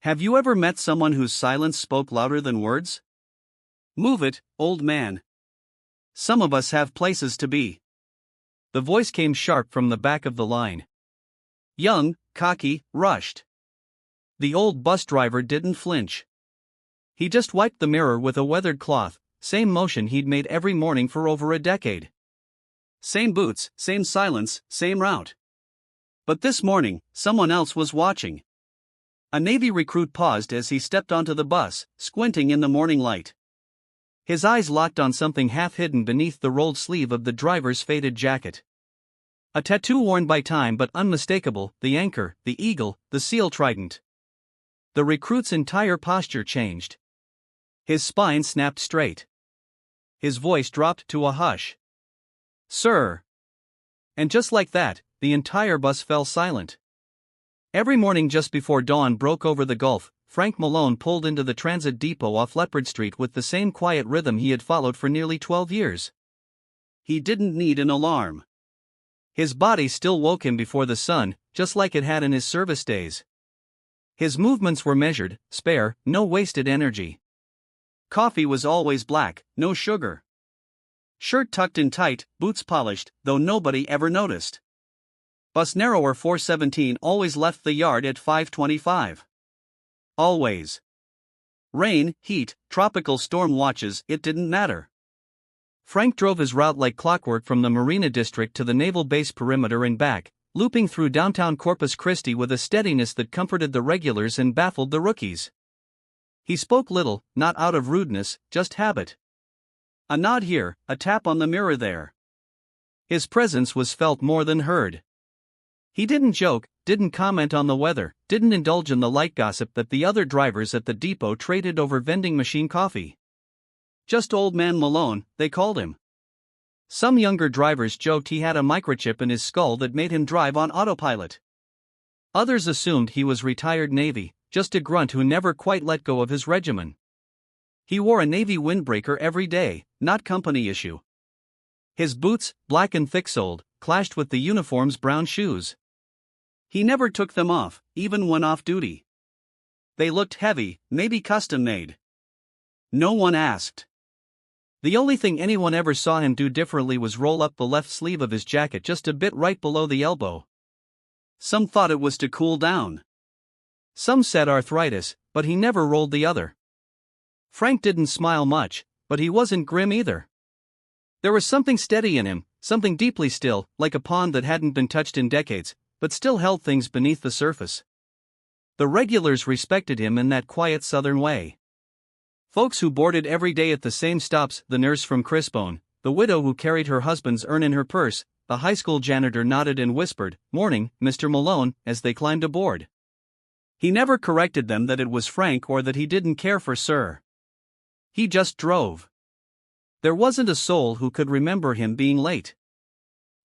Have you ever met someone whose silence spoke louder than words? Move it, old man. Some of us have places to be. The voice came sharp from the back of the line. Young, cocky, rushed. The old bus driver didn't flinch. He just wiped the mirror with a weathered cloth, same motion he'd made every morning for over a decade. Same boots, same silence, same route. But this morning, someone else was watching. A Navy recruit paused as he stepped onto the bus, squinting in the morning light. His eyes locked on something half-hidden beneath the rolled sleeve of the driver's faded jacket. A tattoo worn by time but unmistakable, the anchor, the eagle, the seal trident. The recruit's entire posture changed. His spine snapped straight. His voice dropped to a hush. Sir. And just like that, the entire bus fell silent. Every morning just before dawn broke over the Gulf, Frank Malone pulled into the transit depot off Leopard Street with the same quiet rhythm he had followed for nearly 12 years. He didn't need an alarm. His body still woke him before the sun, just like it had in his service days. His movements were measured, spare, no wasted energy. Coffee was always black, no sugar. Shirt tucked in tight, boots polished, though nobody ever noticed. Bus narrower 417 always left the yard at 5:25. Always. Rain, heat, tropical storm watches, it didn't matter. Frank drove his route like clockwork from the Marina District to the naval base perimeter and back, looping through downtown Corpus Christi with a steadiness that comforted the regulars and baffled the rookies. He spoke little, not out of rudeness, just habit. A nod here, a tap on the mirror there. His presence was felt more than heard. He didn't joke, didn't comment on the weather, didn't indulge in the light gossip that the other drivers at the depot traded over vending machine coffee. Just Old Man Malone, they called him. Some younger drivers joked he had a microchip in his skull that made him drive on autopilot. Others assumed he was retired Navy, just a grunt who never quite let go of his regimen. He wore a Navy windbreaker every day, not company issue. His boots, black and thick-soled, clashed with the uniform's brown shoes. He never took them off, even when off duty. They looked heavy, maybe custom-made. No one asked. The only thing anyone ever saw him do differently was roll up the left sleeve of his jacket just a bit right below the elbow. Some thought it was to cool down. Some said arthritis, but he never rolled the other. Frank didn't smile much, but he wasn't grim either. There was something steady in him, something deeply still, like a pond that hadn't been touched in decades, but still held things beneath the surface. The regulars respected him in that quiet southern way. Folks who boarded every day at the same stops, the nurse from Crispone, the widow who carried her husband's urn in her purse, the high school janitor nodded and whispered, "Morning, Mr. Malone," as they climbed aboard. He never corrected them that it was Frank or that he didn't care for Sir. He just drove. There wasn't a soul who could remember him being late.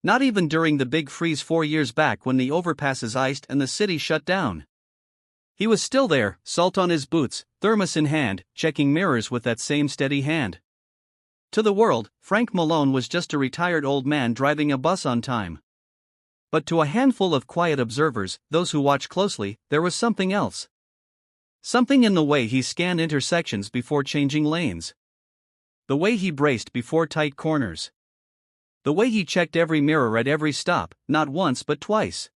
Not even during the big freeze 4 years back when the overpasses iced and the city shut down. He was still there, salt on his boots, thermos in hand, checking mirrors with that same steady hand. To the world, Frank Malone was just a retired old man driving a bus on time. But to a handful of quiet observers, those who watched closely, there was something else. Something in the way he scanned intersections before changing lanes. The way he braced before tight corners. The way he checked every mirror at every stop, not once but twice.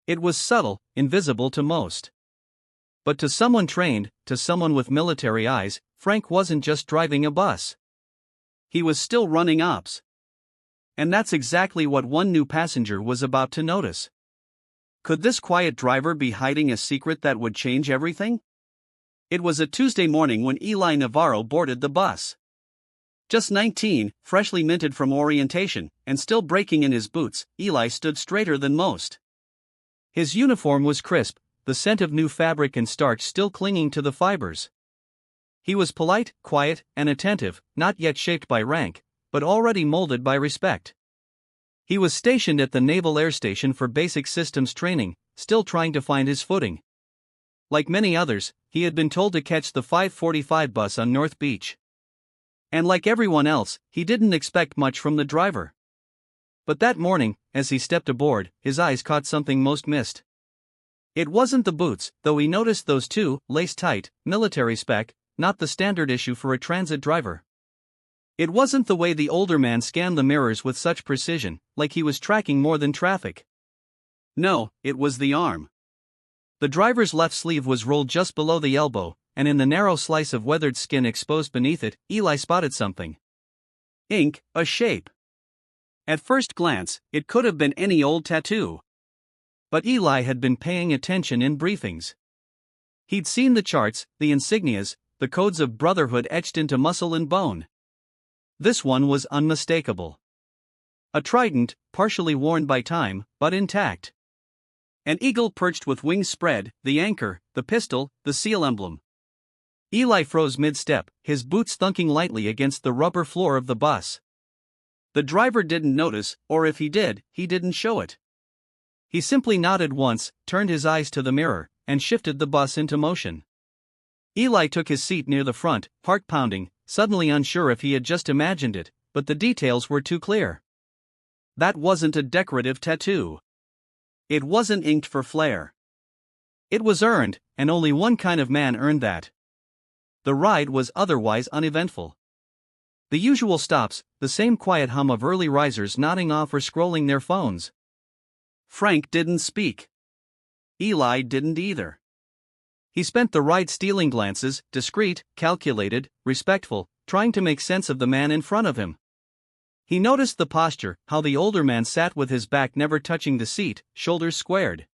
It was subtle, invisible to most. But to someone trained, to someone with military eyes, Frank wasn't just driving a bus. He was still running ops. And that's exactly what one new passenger was about to notice. Could this quiet driver be hiding a secret that would change everything? It was a Tuesday morning when Eli Navarro boarded the bus. Just 19, freshly minted from orientation, and still breaking in his boots, Eli stood straighter than most. His uniform was crisp, the scent of new fabric and starch still clinging to the fibers. He was polite, quiet, and attentive, not yet shaped by rank, but already molded by respect. He was stationed at the Naval Air Station for basic systems training, still trying to find his footing. Like many others, he had been told to catch the 5:45 bus on North Beach. And like everyone else, he didn't expect much from the driver. But that morning, as he stepped aboard, his eyes caught something most missed. It wasn't the boots, though he noticed those too, laced tight, military spec, not the standard issue for a transit driver. It wasn't the way the older man scanned the mirrors with such precision, like he was tracking more than traffic. No, it was the arm. The driver's left sleeve was rolled just below the elbow, and in the narrow slice of weathered skin exposed beneath it, Eli spotted something. Ink, a shape. At first glance, it could have been any old tattoo. But Eli had been paying attention in briefings. He'd seen the charts, the insignias, the codes of brotherhood etched into muscle and bone. This one was unmistakable. A trident, partially worn by time, but intact. An eagle perched with wings spread, the anchor, the pistol, the seal emblem. Eli froze mid-step, his boots thunking lightly against the rubber floor of the bus. The driver didn't notice, or if he did, he didn't show it. He simply nodded once, turned his eyes to the mirror, and shifted the bus into motion. Eli took his seat near the front, heart pounding, suddenly unsure if he had just imagined it, but the details were too clear. That wasn't a decorative tattoo. It wasn't inked for flair. It was earned, and only one kind of man earned that. The ride was otherwise uneventful. The usual stops, the same quiet hum of early risers nodding off or scrolling their phones. Frank didn't speak. Eli didn't either. He spent the ride stealing glances, discreet, calculated, respectful, trying to make sense of the man in front of him. He noticed the posture, how the older man sat with his back never touching the seat, shoulders squared.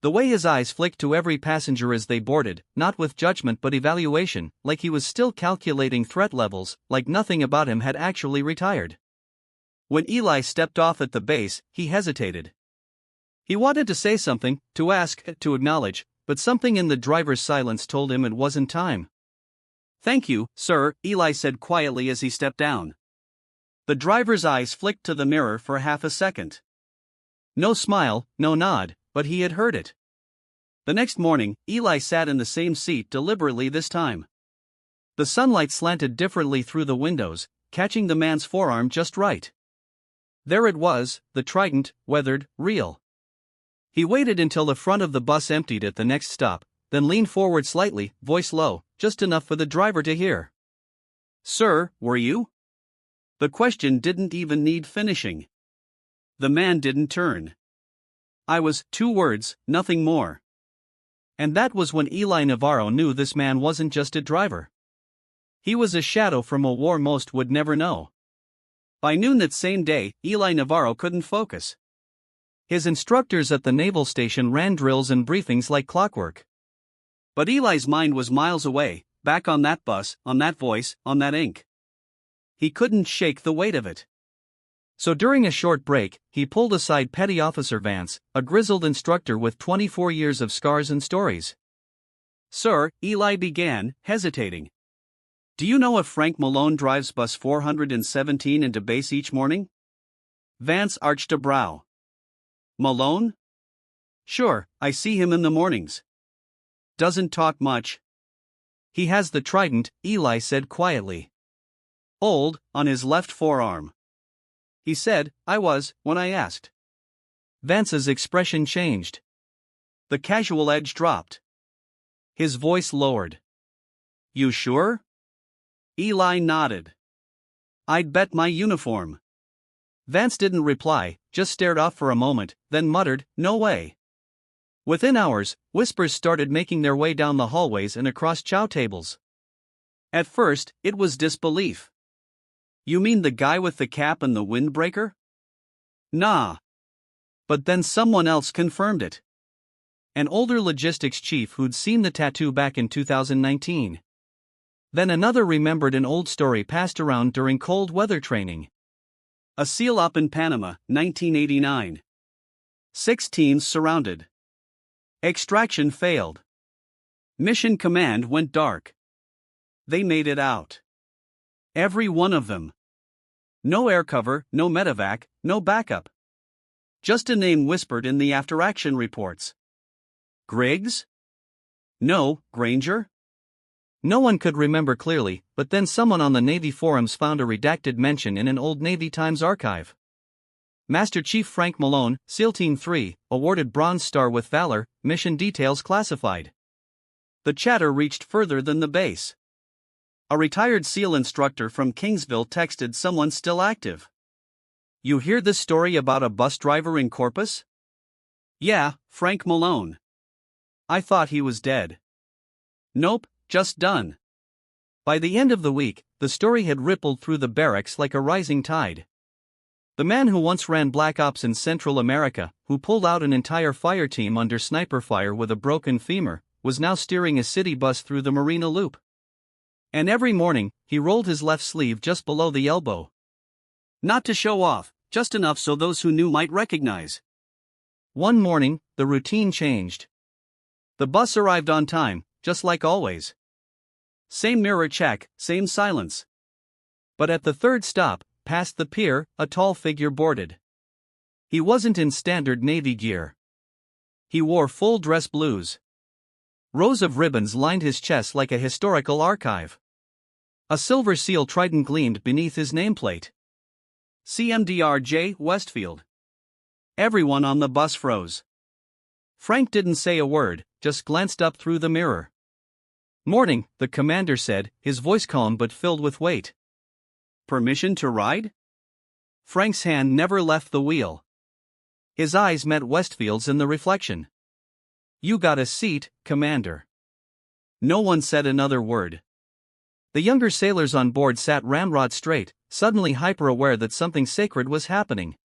The way his eyes flicked to every passenger as they boarded, not with judgment but evaluation, like he was still calculating threat levels, like nothing about him had actually retired. When Eli stepped off at the base, he hesitated. He wanted to say something, to ask, to acknowledge, but something in the driver's silence told him it wasn't time. "Thank you, sir," Eli said quietly as he stepped down. The driver's eyes flicked to the mirror for half a second. No smile, no nod, but he had heard it. The next morning, Eli sat in the same seat deliberately this time. The sunlight slanted differently through the windows, catching the man's forearm just right. There it was, the trident, weathered, real. He waited until the front of the bus emptied at the next stop, then leaned forward slightly, voice low, just enough for the driver to hear. "Sir, were you?" The question didn't even need finishing. The man didn't turn. "I was," 2 words, nothing more. And that was when Eli Navarro knew this man wasn't just a driver. He was a shadow from a war most would never know. By noon that same day, Eli Navarro couldn't focus. His instructors at the naval station ran drills and briefings like clockwork. But Eli's mind was miles away, back on that bus, on that voice, on that ink. He couldn't shake the weight of it. So during a short break, he pulled aside Petty Officer Vance, a grizzled instructor with 24 years of scars and stories. "Sir," Eli began, hesitating. "Do you know if Frank Malone drives bus 417 into base each morning?" Vance arched a brow. "Malone? Sure, I see him in the mornings. Doesn't talk much." "He has the trident," Eli said quietly. "Old, on his left forearm." He said, "I was, when I asked." Vance's expression changed. The casual edge dropped. His voice lowered. "You sure?" Eli nodded. "I'd bet my uniform." Vance didn't reply, just stared off for a moment, then muttered, "No way." Within hours, whispers started making their way down the hallways and across chow tables. At first, it was disbelief. "You mean the guy with the cap and the windbreaker?" "Nah." But then someone else confirmed it. An older logistics chief who'd seen the tattoo back in 2019. Then another remembered an old story passed around during cold weather training. A SEAL op in Panama, 1989. 6 teams surrounded. Extraction failed. Mission command went dark. They made it out. Every one of them. No air cover, no medevac, no backup. Just a name whispered in the after-action reports. Griggs? No, Granger? No one could remember clearly, but then someone on the Navy forums found a redacted mention in an old Navy Times archive. Master Chief Frank Malone, SEAL Team 3, awarded Bronze Star with Valor, mission details classified. The chatter reached further than the base. A retired SEAL instructor from Kingsville texted someone still active. "You hear this story about a bus driver in Corpus?" "Yeah, Frank Malone. I thought he was dead." "Nope, just done." By the end of the week, the story had rippled through the barracks like a rising tide. The man who once ran Black Ops in Central America, who pulled out an entire fire team under sniper fire with a broken femur, was now steering a city bus through the Marina Loop. And every morning, he rolled his left sleeve just below the elbow. Not to show off, just enough so those who knew might recognize. One morning, the routine changed. The bus arrived on time, just like always. Same mirror check, same silence. But at the third stop, past the pier, a tall figure boarded. He wasn't in standard Navy gear. He wore full dress blues. Rows of ribbons lined his chest like a historical archive. A silver seal trident gleamed beneath his nameplate. CMDR J. Westfield. Everyone on the bus froze. Frank didn't say a word, just glanced up through the mirror. "Morning," the commander said, his voice calm but filled with weight. "Permission to ride?" Frank's hand never left the wheel. His eyes met Westfield's in the reflection. "You got a seat, Commander." No one said another word. The younger sailors on board sat ramrod straight, suddenly hyper-aware that something sacred was happening.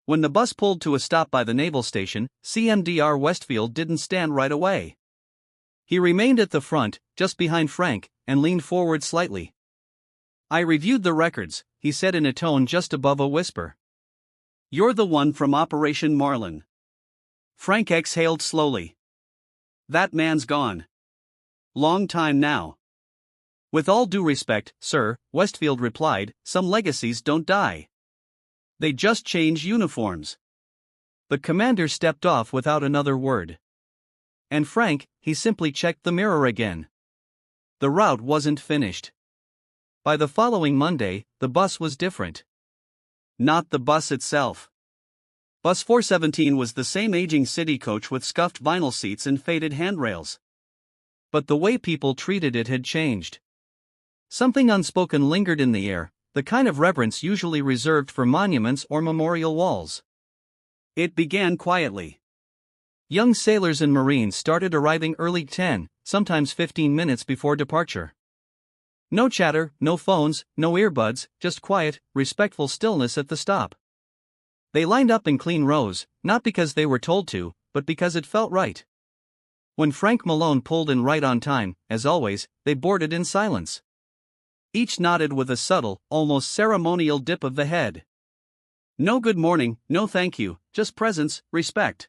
When the bus pulled to a stop by the naval station, CMDR Westfield didn't stand right away. He remained at the front, just behind Frank, and leaned forward slightly. "I reviewed the records," he said in a tone just above a whisper. "You're the one from Operation Marlin." Frank exhaled slowly. "That man's gone. Long time now." "With all due respect, sir," Westfield replied, "some legacies don't die. They just change uniforms." The commander stepped off without another word. And Frank, he simply checked the mirror again. The route wasn't finished. By the following Monday, the bus was different. Not the bus itself. Bus 417 was the same aging city coach with scuffed vinyl seats and faded handrails. But the way people treated it had changed. Something unspoken lingered in the air, the kind of reverence usually reserved for monuments or memorial walls. It began quietly. Young sailors and Marines started arriving early 10, sometimes 15 minutes before departure. No chatter, no phones, no earbuds, just quiet, respectful stillness at the stop. They lined up in clean rows, not because they were told to, but because it felt right. When Frank Malone pulled in right on time, as always, they boarded in silence. Each nodded with a subtle, almost ceremonial dip of the head. No good morning, no thank you, just presence, respect.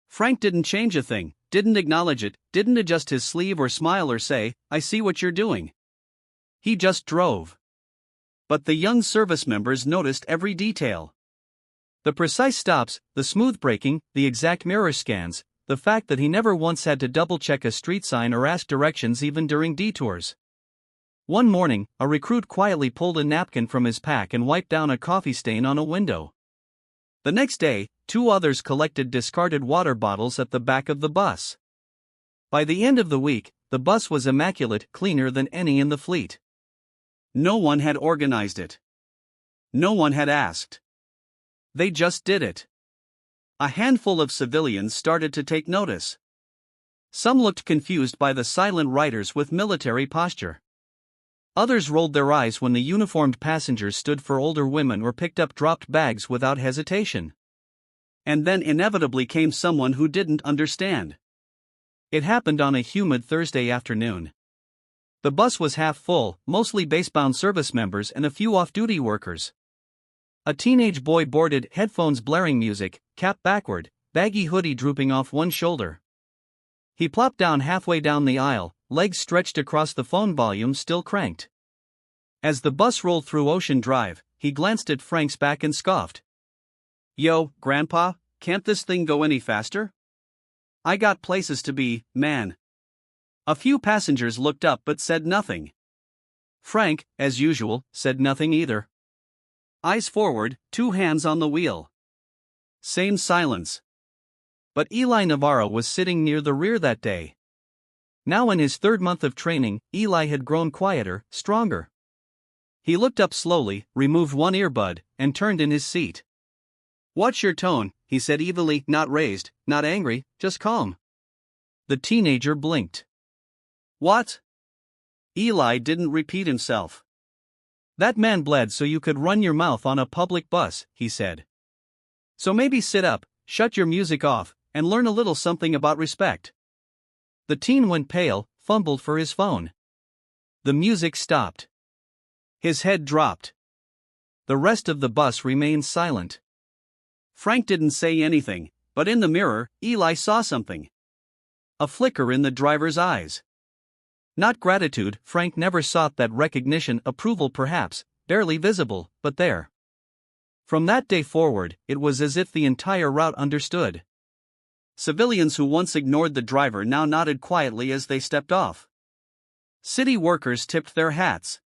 Frank didn't change a thing, didn't acknowledge it, didn't adjust his sleeve or smile or say, "I see what you're doing." He just drove. But the young service members noticed every detail. The precise stops, the smooth braking, the exact mirror scans, the fact that he never once had to double-check a street sign or ask directions even during detours. One morning, a recruit quietly pulled a napkin from his pack and wiped down a coffee stain on a window. The next day, 2 others collected discarded water bottles at the back of the bus. By the end of the week, the bus was immaculate, cleaner than any in the fleet. No one had organized it. No one had asked. They just did it. A handful of civilians started to take notice. Some looked confused by the silent riders with military posture. Others rolled their eyes when the uniformed passengers stood for older women or picked up dropped bags without hesitation. And then inevitably came someone who didn't understand. It happened on a humid Thursday afternoon. The bus was half full, mostly basebound service members and a few off-duty workers. A teenage boy boarded, headphones blaring music, cap backward, baggy hoodie drooping off one shoulder. He plopped down halfway down the aisle, legs stretched across the phone volume still cranked. As the bus rolled through Ocean Drive, he glanced at Frank's back and scoffed. "Yo, Grandpa, can't this thing go any faster? I got places to be, man." A few passengers looked up but said nothing. Frank, as usual, said nothing either. eyes forward, 2 hands on the wheel. Same silence. But Eli Navarro was sitting near the rear that day. Now in his 3rd month of training, Eli had grown quieter, stronger. He looked up slowly, removed one earbud, and turned in his seat. "What's your tone?" he said evenly, not raised, not angry, just calm. The teenager blinked. "What?" Eli didn't repeat himself. "That man bled so you could run your mouth on a public bus," he said. "So maybe sit up, shut your music off, and learn a little something about respect." The teen went pale, fumbled for his phone. The music stopped. His head dropped. The rest of the bus remained silent. Frank didn't say anything, but in the mirror, Eli saw something. A flicker in the driver's eyes. Not gratitude, Frank never sought that recognition, approval perhaps, barely visible, but there. From that day forward, it was as if the entire route understood. Civilians who once ignored the driver now nodded quietly as they stepped off. City workers tipped their hats.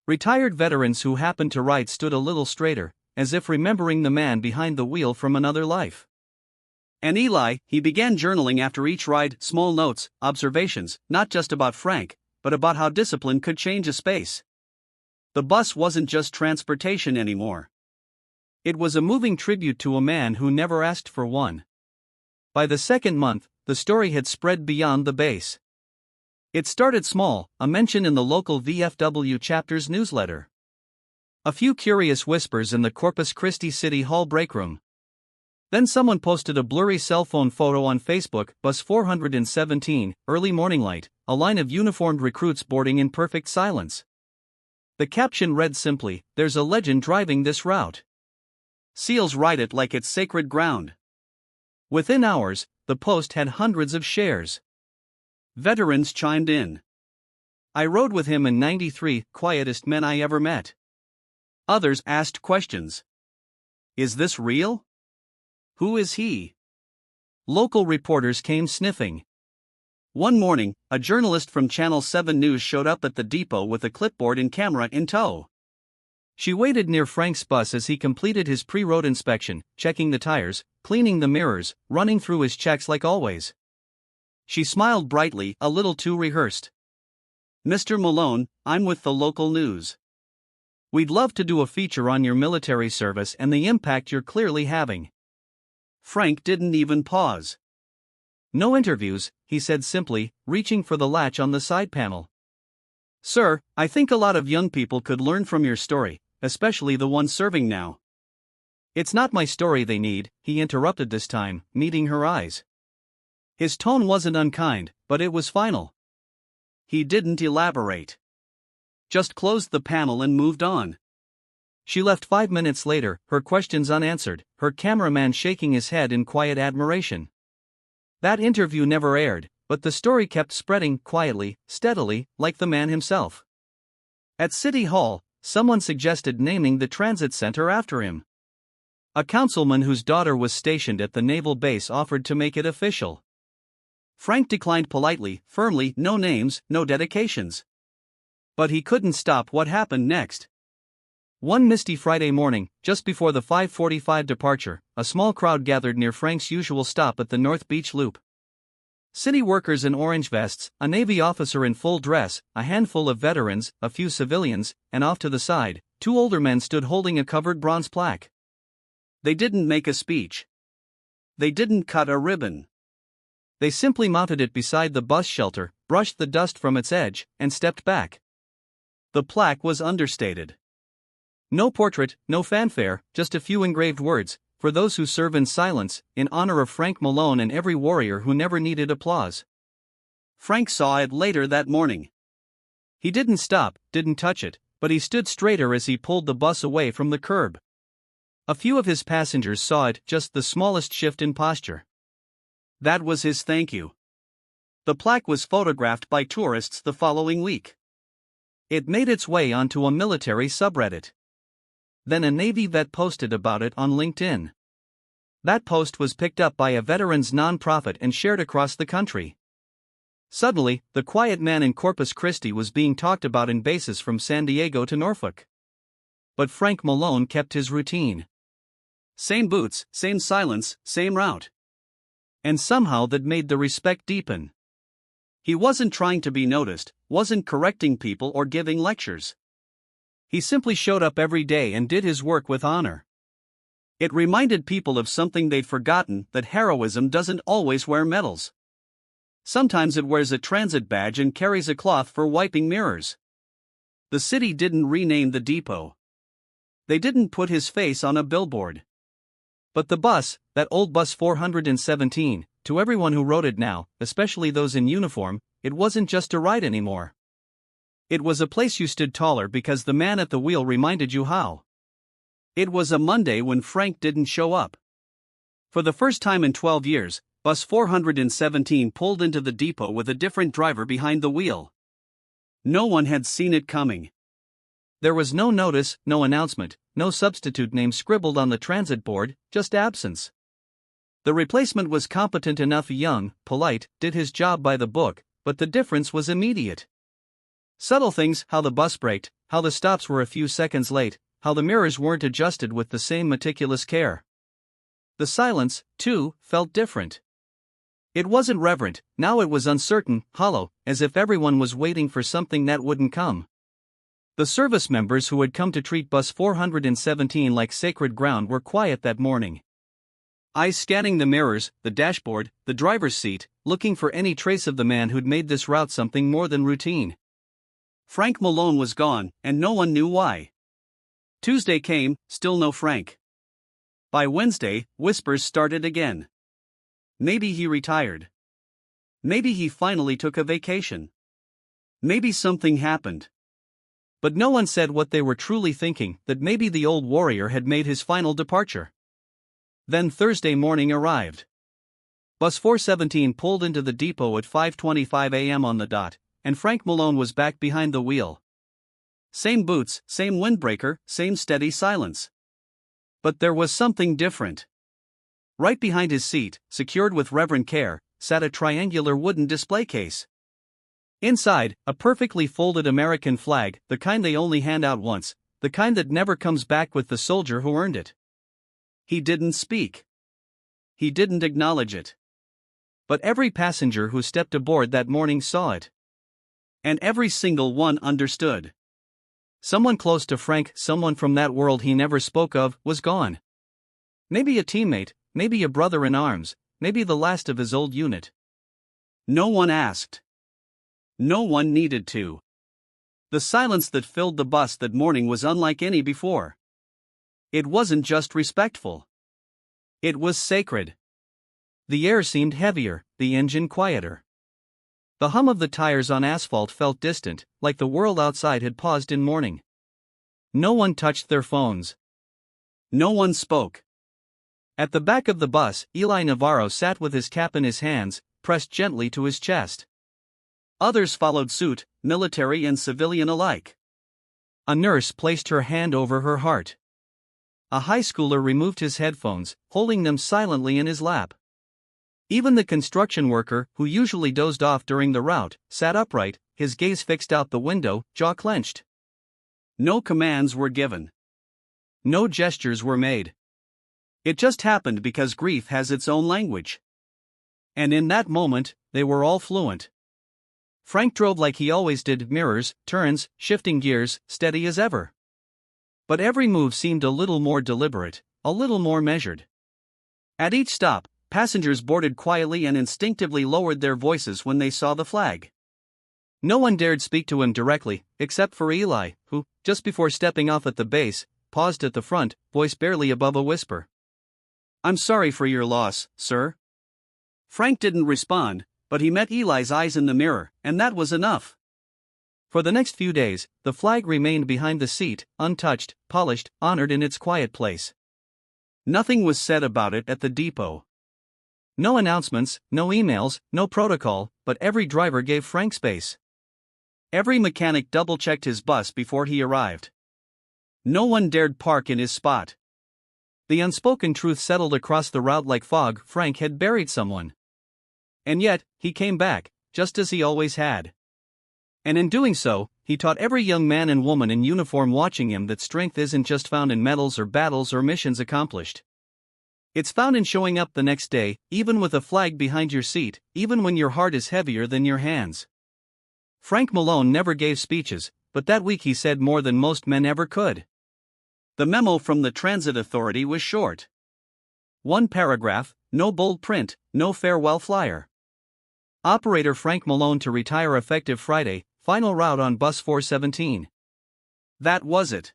Retired veterans who happened to ride stood a little straighter, as if remembering the man behind the wheel from another life. And Eli, he began journaling after each ride, small notes, observations, not just about Frank, but about how discipline could change a space. The bus wasn't just transportation anymore. It was a moving tribute to a man who never asked for one. By the 2nd month, the story had spread beyond the base. It started small, a mention in the local VFW chapter's newsletter. A few curious whispers in the Corpus Christi City Hall breakroom. Then someone posted a blurry cell phone photo on Facebook, Bus 417, early morning light, a line of uniformed recruits boarding in perfect silence. The caption read simply, "There's a legend driving this route. SEALs ride it like it's sacred ground." Within hours, the post had hundreds of shares. Veterans chimed in. "I rode with him in '93, quietest men I ever met." Others asked questions. "Is this real? Who is he?" Local reporters came sniffing. One morning, a journalist from Channel 7 News showed up at the depot with a clipboard and camera in tow. She waited near Frank's bus as he completed his pre-road inspection, checking the tires, cleaning the mirrors, running through his checks like always. She smiled brightly, a little too rehearsed. "Mr. Malone, I'm with the local news. We'd love to do a feature on your military service and the impact you're clearly having." Frank didn't even pause. "No interviews," he said simply, reaching for the latch on the side panel. "Sir, I think a lot of young people could learn from your story, especially the ones serving now." "It's not my story they need," he interrupted this time, meeting her eyes. His tone wasn't unkind, but it was final. He didn't elaborate. Just closed the panel and moved on. She left 5 minutes later, her questions unanswered, her cameraman shaking his head in quiet admiration. That interview never aired, but the story kept spreading quietly, steadily, like the man himself. At City Hall, someone suggested naming the transit center after him. A councilman whose daughter was stationed at the naval base offered to make it official. Frank declined politely, firmly, no names, no dedications. But he couldn't stop what happened next. One misty Friday morning, just before the 5:45 departure, a small crowd gathered near Frank's usual stop at the North Beach Loop. City workers in orange vests, a Navy officer in full dress, a handful of veterans, a few civilians, and off to the side, 2 older men stood holding a covered bronze plaque. They didn't make a speech. They didn't cut a ribbon. They simply mounted it beside the bus shelter, brushed the dust from its edge, and stepped back. The plaque was understated. No portrait, no fanfare, just a few engraved words, "For those who serve in silence, in honor of Frank Malone and every warrior who never needed applause." Frank saw it later that morning. He didn't stop, didn't touch it, but he stood straighter as he pulled the bus away from the curb. A few of his passengers saw it, just the smallest shift in posture. That was his thank you. The plaque was photographed by tourists the following week. It made its way onto a military subreddit. Then a Navy vet posted about it on LinkedIn. That post was picked up by a veterans nonprofit and shared across the country. Suddenly, the quiet man in Corpus Christi was being talked about in bases from San Diego to Norfolk. But Frank Malone kept his routine. Same boots, same silence, same route. And somehow that made the respect deepen. He wasn't trying to be noticed, wasn't correcting people or giving lectures. He simply showed up every day and did his work with honor. It reminded people of something they'd forgotten, that heroism doesn't always wear medals. Sometimes it wears a transit badge and carries a cloth for wiping mirrors. The city didn't rename the depot. They didn't put his face on a billboard. But the bus, that old bus 417, to everyone who rode it now, especially those in uniform, it wasn't just a ride anymore. It was a place you stood taller because the man at the wheel reminded you how. It was a Monday when Frank didn't show up. For the first time in 12 years, bus 417 pulled into the depot with a different driver behind the wheel. No one had seen it coming. There was no notice, no announcement, no substitute name scribbled on the transit board, just absence. The replacement was competent enough, young, polite, did his job by the book, but the difference was immediate. Subtle things, how the bus braked, how the stops were a few seconds late, how the mirrors weren't adjusted with the same meticulous care. The silence, too, felt different. It wasn't reverent, now it was uncertain, hollow, as if everyone was waiting for something that wouldn't come. The service members who had come to treat bus 417 like sacred ground were quiet that morning. Eyes scanning the mirrors, the dashboard, the driver's seat, looking for any trace of the man who'd made this route something more than routine. Frank Malone was gone, and no one knew why. Tuesday came, still no Frank. By Wednesday, whispers started again. Maybe he retired. Maybe he finally took a vacation. Maybe something happened. But no one said what they were truly thinking, that maybe the old warrior had made his final departure. Then Thursday morning arrived. Bus 417 pulled into the depot at 5:25 a.m. on the dot, and Frank Malone was back behind the wheel. Same boots, same windbreaker, same steady silence. But there was something different. Right behind his seat, secured with reverent care, sat a triangular wooden display case. Inside, a perfectly folded American flag, the kind they only hand out once, the kind that never comes back with the soldier who earned it. He didn't speak. He didn't acknowledge it. But every passenger who stepped aboard that morning saw it. And every single one understood. Someone close to Frank, someone from that world he never spoke of, was gone. Maybe a teammate, maybe a brother in arms, maybe the last of his old unit. No one asked. No one needed to. The silence that filled the bus that morning was unlike any before. It wasn't just respectful. It was sacred. The air seemed heavier, the engine quieter. The hum of the tires on asphalt felt distant, like the world outside had paused in mourning. No one touched their phones. No one spoke. At the back of the bus, Eli Navarro sat with his cap in his hands, pressed gently to his chest. Others followed suit, military and civilian alike. A nurse placed her hand over her heart. A high schooler removed his headphones, holding them silently in his lap. Even the construction worker, who usually dozed off during the route, sat upright, his gaze fixed out the window, jaw clenched. No commands were given. No gestures were made. It just happened because grief has its own language. And in that moment, they were all fluent. Frank drove like he always did, mirrors, turns, shifting gears, steady as ever. But every move seemed a little more deliberate, a little more measured. At each stop, passengers boarded quietly and instinctively lowered their voices when they saw the flag. No one dared speak to him directly, except for Eli, who, just before stepping off at the base, paused at the front, voice barely above a whisper. "I'm sorry for your loss, sir." Frank didn't respond, but he met Eli's eyes in the mirror, and that was enough. For the next few days, the flag remained behind the seat, untouched, polished, honored in its quiet place. Nothing was said about it at the depot. No announcements, no emails, no protocol, but every driver gave Frank space. Every mechanic double-checked his bus before he arrived. No one dared park in his spot. The unspoken truth settled across the route like fog. Frank had buried someone. And yet, he came back, just as he always had. And in doing so, he taught every young man and woman in uniform watching him that strength isn't just found in medals or battles or missions accomplished. It's found in showing up the next day, even with a flag behind your seat, even when your heart is heavier than your hands. Frank Malone never gave speeches, but that week he said more than most men ever could. The memo from the Transit Authority was short. One paragraph, no bold print, no farewell flyer. Operator Frank Malone to retire effective Friday, final route on bus 417. That was it.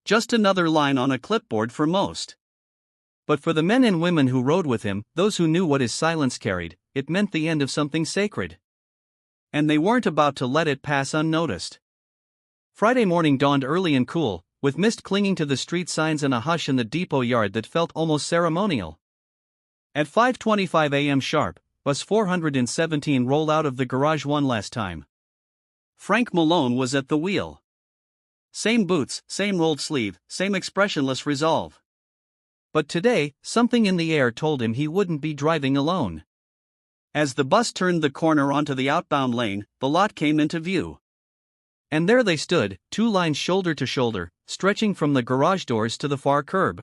Just another line on a clipboard for most. But for the men and women who rode with him, those who knew what his silence carried, it meant the end of something sacred. And they weren't about to let it pass unnoticed. Friday morning dawned early and cool, with mist clinging to the street signs and a hush in the depot yard that felt almost ceremonial. At 5:25 a.m. sharp, bus 417 rolled out of the garage one last time. Frank Malone was at the wheel. Same boots, same rolled sleeve, same expressionless resolve. But today, something in the air told him he wouldn't be driving alone. As the bus turned the corner onto the outbound lane, the lot came into view. And there they stood, two lines shoulder to shoulder, stretching from the garage doors to the far curb.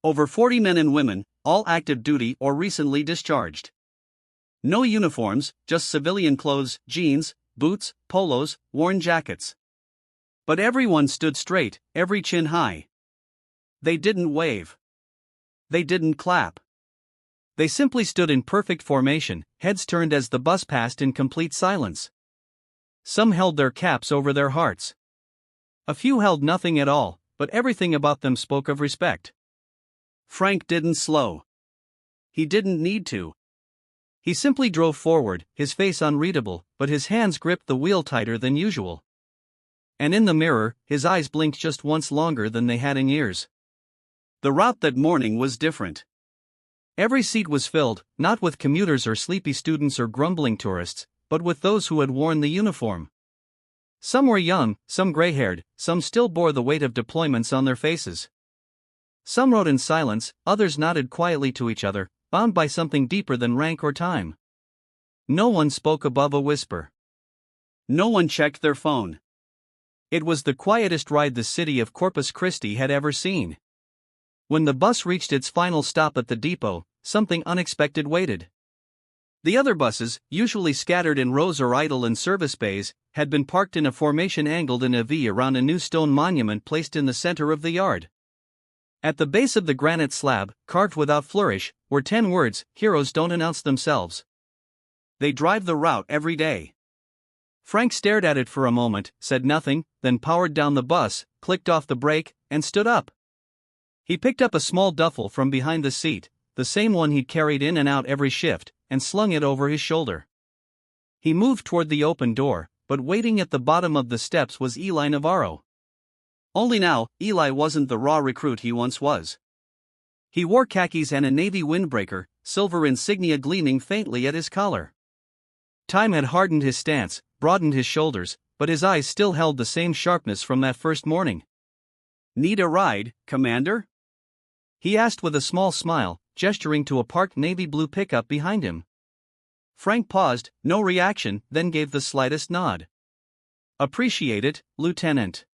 Over 40 men and women, all active duty or recently discharged. No uniforms, just civilian clothes, jeans, boots, polos, worn jackets. But everyone stood straight, every chin high. They didn't wave. They didn't clap. They simply stood in perfect formation, heads turned as the bus passed in complete silence. Some held their caps over their hearts. A few held nothing at all, but everything about them spoke of respect. Frank didn't slow. He didn't need to. He simply drove forward, his face unreadable, but his hands gripped the wheel tighter than usual. And in the mirror, his eyes blinked just once longer than they had in years. The route that morning was different. Every seat was filled, not with commuters or sleepy students or grumbling tourists, but with those who had worn the uniform. Some were young, some gray-haired, some still bore the weight of deployments on their faces. Some rode in silence, others nodded quietly to each other, bound by something deeper than rank or time. No one spoke above a whisper. No one checked their phone. It was the quietest ride the city of Corpus Christi had ever seen. When the bus reached its final stop at the depot, something unexpected waited. The other buses, usually scattered in rows or idle in service bays, had been parked in a formation angled in a V around a new stone monument placed in the center of the yard. At the base of the granite slab, carved without flourish, were 10 words, "Heroes don't announce themselves. They drive the route every day." Frank stared at it for a moment, said nothing, then powered down the bus, clicked off the brake, and stood up. He picked up a small duffel from behind the seat, the same one he'd carried in and out every shift, and slung it over his shoulder. He moved toward the open door, but waiting at the bottom of the steps was Eli Navarro. Only now, Eli wasn't the raw recruit he once was. He wore khakis and a navy windbreaker, silver insignia gleaming faintly at his collar. Time had hardened his stance, broadened his shoulders, but his eyes still held the same sharpness from that first morning. "Need a ride, Commander?" he asked with a small smile, gesturing to a parked navy blue pickup behind him. Frank paused, no reaction, then gave the slightest nod. "Appreciate it, Lieutenant."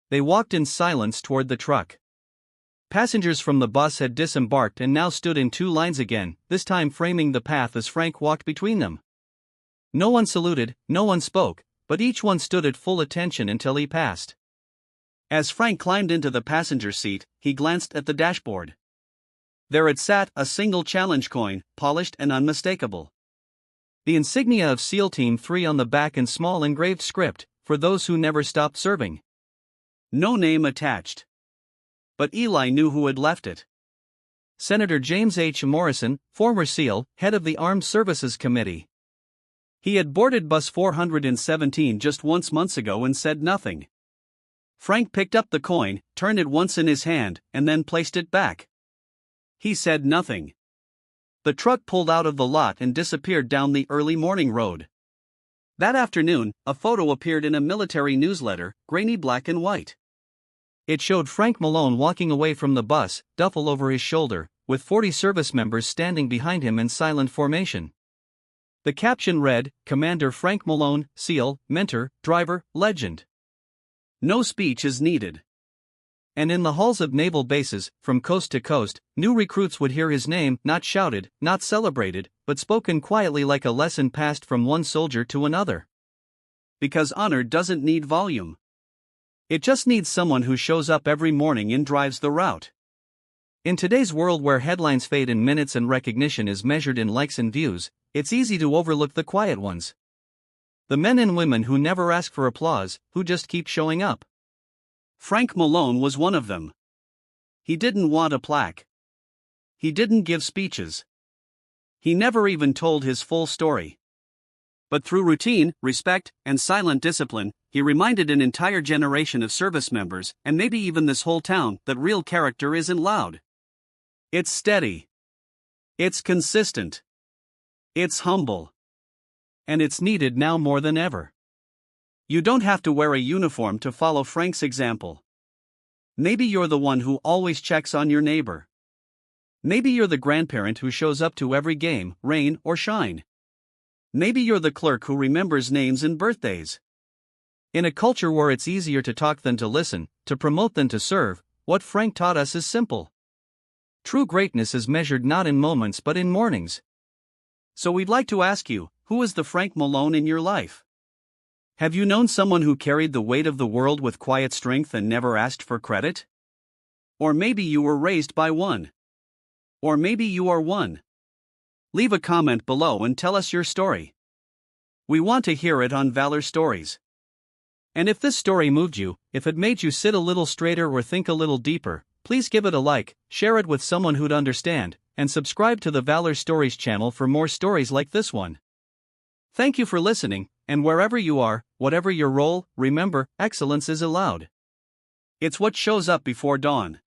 They walked in silence toward the truck. Passengers from the bus had disembarked and now stood in two lines again, this time framing the path as Frank walked between them. No one saluted, no one spoke, but each one stood at full attention until he passed. As Frank climbed into the passenger seat, he glanced at the dashboard. There had sat a single challenge coin, polished and unmistakable. The insignia of SEAL Team 3 on the back in small engraved script, for those who never stopped serving. No name attached. But Eli knew who had left it. Senator James H. Morrison, former SEAL, head of the Armed Services Committee. He had boarded bus 417 just once months ago and said nothing. Frank picked up the coin, turned it once in his hand, and then placed it back. He said nothing. The truck pulled out of the lot and disappeared down the early morning road. That afternoon, a photo appeared in a military newsletter, grainy black and white. It showed Frank Malone walking away from the bus, duffel over his shoulder, with 40 service members standing behind him in silent formation. The caption read, Commander Frank Malone, SEAL, Mentor, Driver, Legend. No speech is needed. And in the halls of naval bases, from coast to coast, new recruits would hear his name, not shouted, not celebrated, but spoken quietly like a lesson passed from one soldier to another. Because honor doesn't need volume. It just needs someone who shows up every morning and drives the route. In today's world where headlines fade in minutes and recognition is measured in likes and views, it's easy to overlook the quiet ones. The men and women who never ask for applause, who just keep showing up. Frank Malone was one of them. He didn't want a plaque. He didn't give speeches. He never even told his full story. But through routine, respect, and silent discipline, he reminded an entire generation of service members, and maybe even this whole town, that real character isn't loud. It's steady. It's consistent. It's humble. And it's needed now more than ever. You don't have to wear a uniform to follow Frank's example. Maybe you're the one who always checks on your neighbor. Maybe you're the grandparent who shows up to every game, rain or shine. Maybe you're the clerk who remembers names and birthdays. In a culture where it's easier to talk than to listen, to promote than to serve, what Frank taught us is simple. True greatness is measured not in moments but in mornings. So we'd like to ask you, who is the Frank Malone in your life? Have you known someone who carried the weight of the world with quiet strength and never asked for credit? Or maybe you were raised by one. Or maybe you are one. Leave a comment below and tell us your story. We want to hear it on Valor Stories. And if this story moved you, if it made you sit a little straighter or think a little deeper, please give it a like, share it with someone who'd understand, and subscribe to the Valor Stories channel for more stories like this one. Thank you for listening, and wherever you are, whatever your role, remember, excellence is allowed. It's what shows up before dawn.